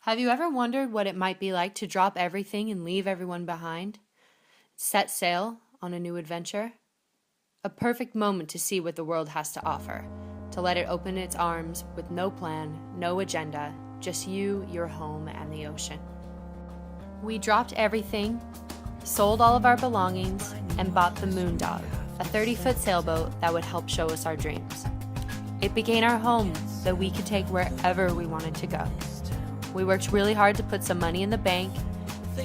Have you ever wondered what it might be like to drop everything and leave everyone behind? Set sail on a new adventure? A perfect moment to see what the world has to offer, to let it open its arms with no plan, no agenda, just you, your home, and the ocean. We dropped everything, sold all of our belongings, and bought the Moondog, a 30-foot sailboat that would help show us our dreams. It became our home that we could take wherever we wanted to go. We worked really hard to put some money in the bank,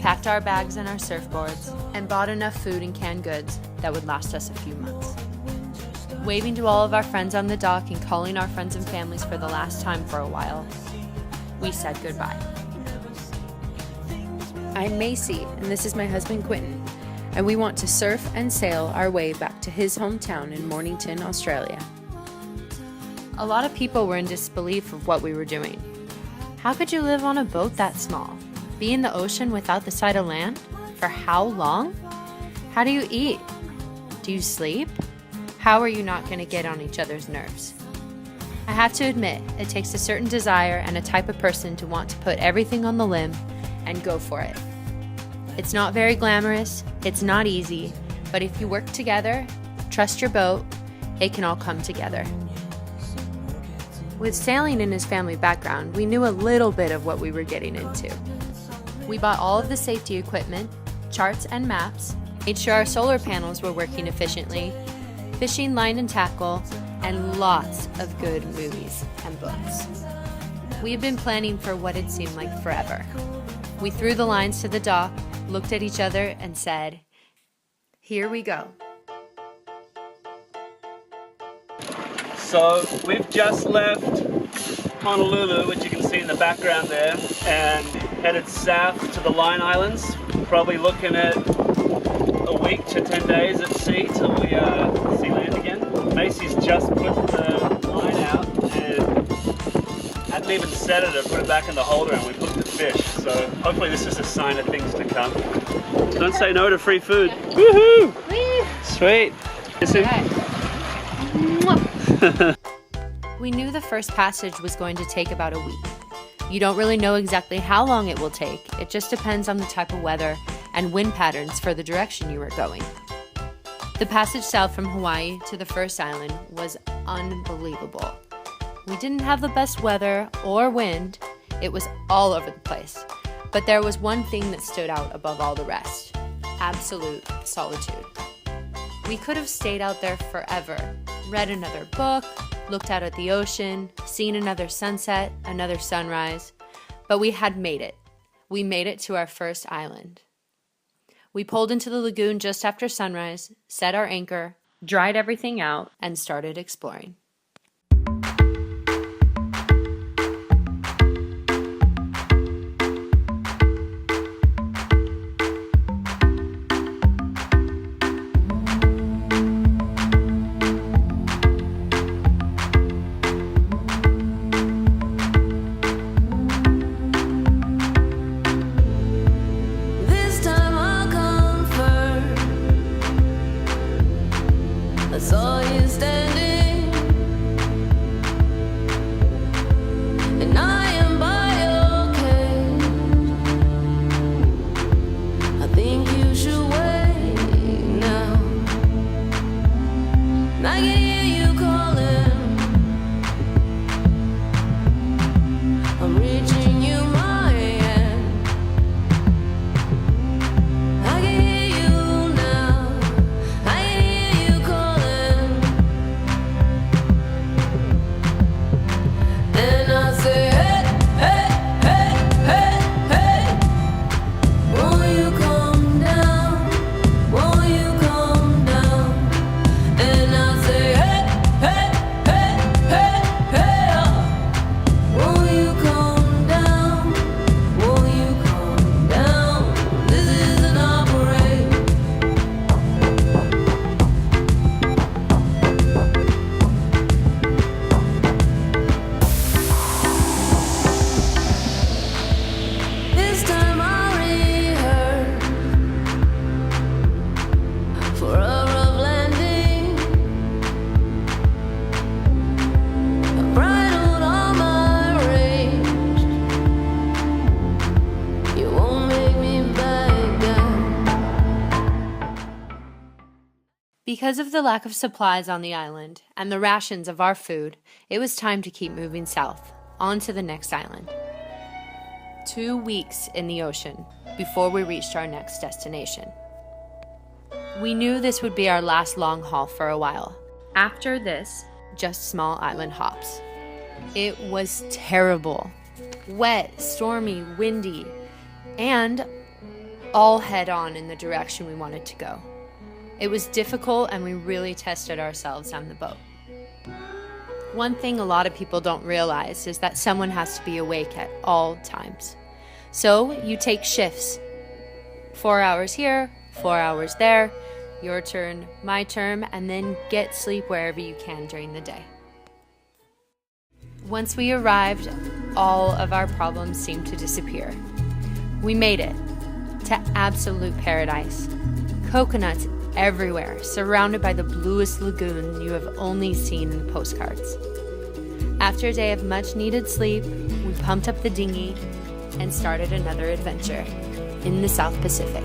packed our bags and our surfboards, and bought enough food and canned goods that would last us a few months. Waving to all of our friends on the dock and calling our friends and families for the last time for a while, we said goodbye. I'm Macy, and this is my husband Quentin, and we want to surf and sail our way back to his hometown in Mornington, Australia. A lot of people were in disbelief of what we were doing. How could you live on a boat that small? Be in the ocean without the sight of land? For how long? How do you eat? Do you sleep? How are you not going to get on each other's nerves? I have to admit, it takes a certain desire and a type of person to want to put everything on the limb and go for it. It's not very glamorous, it's not easy, but if you work together, trust your boat, it can all come together. With sailing in his family background, we knew a little bit of what we were getting into. We bought all of the safety equipment, charts and maps, made sure our solar panels were working efficiently, fishing line and tackle, and lots of good movies and books. We had been planning for what had seemed like forever. We threw the lines to the dock, looked at each other, and said, "Here we go." So we've just left Honolulu, which you can see in the background there, and headed south to the Line Islands. Probably looking at a week to 10 days at sea till we see land again. Macy's just put the line out and hadn't even set it or put it back in the holder, and we hooked the fish. So hopefully this is a sign of things to come. Don't say no to free food. Woohoo! Sweet. We knew the first passage was going to take about a week. You don't really know exactly how long it will take. It just depends on the type of weather and wind patterns for the direction you are going. The passage south from Hawaii to the first island was unbelievable. We didn't have the best weather or wind. It was all over the place. But there was one thing that stood out above all the rest: absolute solitude. We could have stayed out there forever, read another book, looked out at the ocean, seen another sunset, another sunrise, but we had made it. We made it to our first island. We pulled into the lagoon just after sunrise, set our anchor, dried everything out, and started exploring. I saw you standing Because of the lack of supplies on the island and the rations of our food, it was time to keep moving south, on to the next island. 2 weeks in the ocean before we reached our next destination. We knew this would be our last long haul for a while. After this, just small island hops. It was terrible. Wet, stormy, windy, and all head on in the direction we wanted to go. It was difficult, and we really tested ourselves on the boat. One thing a lot of people don't realize is that someone has to be awake at all times. So you take shifts. 4 hours here, 4 hours there, your turn, my turn, and then get sleep wherever you can during the day. Once we arrived, all of our problems seemed to disappear. We made it to absolute paradise. Coconuts everywhere, surrounded by the bluest lagoon you have only seen in postcards. After a day of much needed sleep, we pumped up the dinghy and started another adventure in the South Pacific.